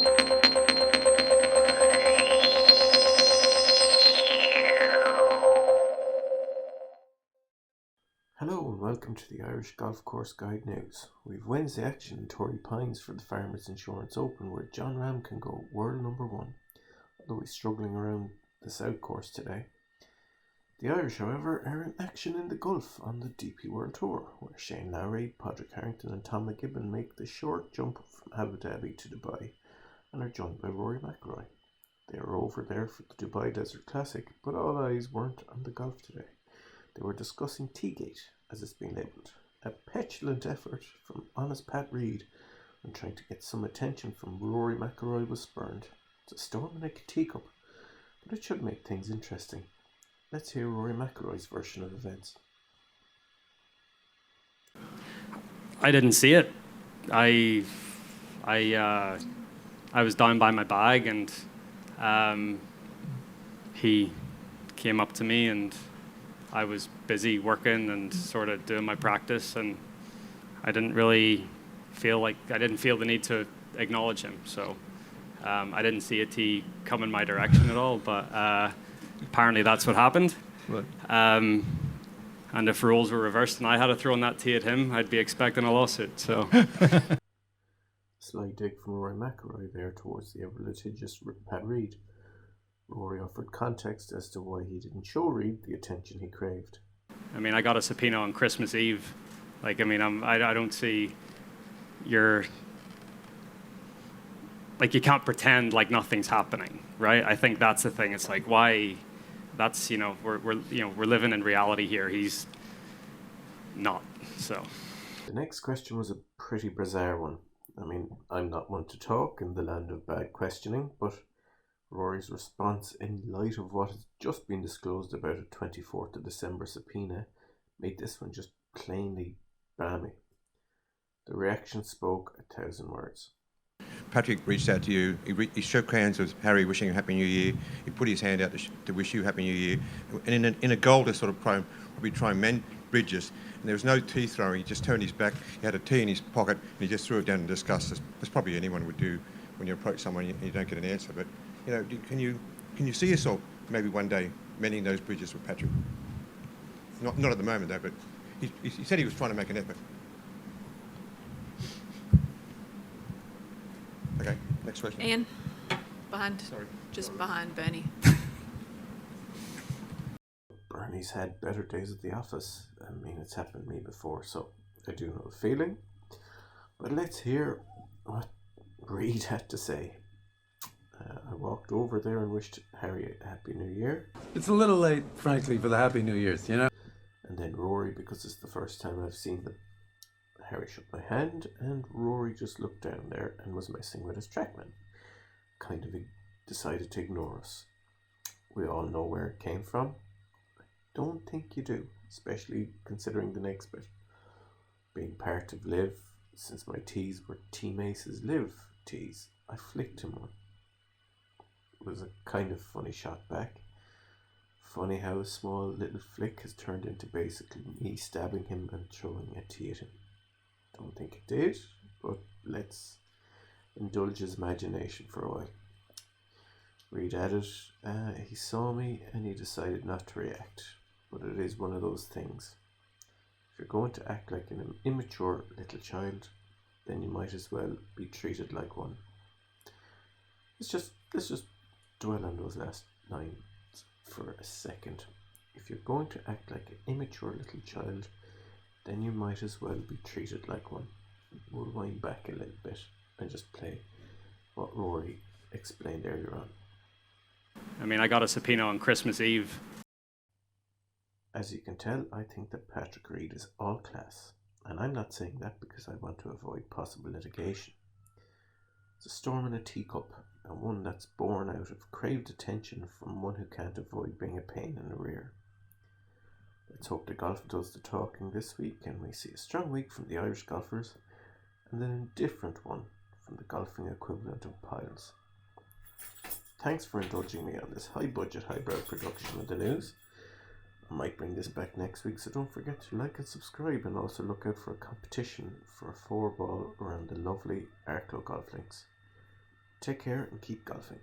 Hello and welcome to the Irish Golf Course Guide News. We've Wednesday action in Torrey Pines for the Farmers Insurance Open where John Ram can go world number one, although he's struggling around the South Course today. The Irish, however, are in action in the Gulf on the DP World Tour, where Shane Lowry, Padraig Harrington and Tom McGibbon make the short jump from Abu Dhabi to Dubai and are joined by Rory McIlroy. They are over there for the Dubai Desert Classic, but all eyes weren't on the golf today. They were discussing Teegate, as it's been labelled, a petulant effort from honest Pat Reed when trying to get some attention from Rory McIlroy was spurned. It's a storm in a teacup, but it should make things interesting. Let's hear Rory McIlroy's version of events. I didn't see it. I was down by my bag and he came up to me and I was busy working and sort of doing my practice, and I didn't feel the need to acknowledge him. So I didn't see a tee come in my direction at all, but apparently that's what happened. Right. And if roles were reversed and I had to throw that tee at him, I'd be expecting a lawsuit. So. Slight dig from Rory McIlroy there towards the ever-litigious Pat Reed. Rory offered context as to why he didn't show Reed the attention he craved. I mean, I got a subpoena on Christmas Eve. I don't see you can't pretend like nothing's happening, right? I think that's the thing. It's like, why? That's, we're living in reality here. He's not, so. The next question was a pretty bizarre one. I mean, I'm not one to talk in the land of bad questioning, but Rory's response in light of what has just been disclosed about a 24th of December subpoena made this one just plainly balmy. The reaction spoke 1,000 words. Patrick reached out to you. He shook hands with Harry, wishing you Happy New Year. He put his hand out to wish you Happy New Year. And in a goal to sort of probably try and mend bridges. And there was no tea throwing. He just turned his back. He had a tea in his pocket and he just threw it down in disgust. As probably anyone would do when you approach someone and you don't get an answer. But can you see yourself maybe one day mending those bridges with Patrick? Not at the moment though, but he said he was trying to make an effort. Okay, next question. Ian, behind. Sorry. Just behind Bernie. Bernie's had better days at the office. I mean, it's happened to me before, so I do know the feeling. But let's hear what Reed had to say. I walked over there and wished Harry a Happy New Year. It's a little late, frankly, for the Happy New Year's, And then Rory, because it's the first time I've seen them. Harry shook my hand and Rory just looked down there and was messing with his TrackMan. Kind of decided to ignore us. We all know where it came from. I don't think you do, especially considering the next bit. Being part of Liv, since my tees were Team Ace's Liv tees, I flicked him one. It was a kind of funny shot back. Funny how a small little flick has turned into basically me stabbing him and throwing a tee at him. Don't think it did, but let's indulge his imagination for a while. Reed added, he saw me and he decided not to react, but it is one of those things. If you're going to act like an immature little child, then you might as well be treated like one. Let's just dwell on those last lines for a second. If you're going to act like an immature little child, then you might as well be treated like one. We'll wind back a little bit and just play what Rory explained earlier on. I mean, I got a subpoena on Christmas Eve. As you can tell, I think that Patrick Reed is all class, and I'm not saying that because I want to avoid possible litigation. It's a storm in a teacup, and one that's born out of craved attention from one who can't avoid being a pain in the rear. Let's hope the golf does the talking this week and we see a strong week from the Irish golfers and then a different one from the golfing equivalent of Piles. Thanks for indulging me on this high-budget, highbrow production of the news. I might bring this back next week, so don't forget to like and subscribe, and also look out for a competition for a 4-ball around the lovely Arklow Golf Links. Take care and keep golfing.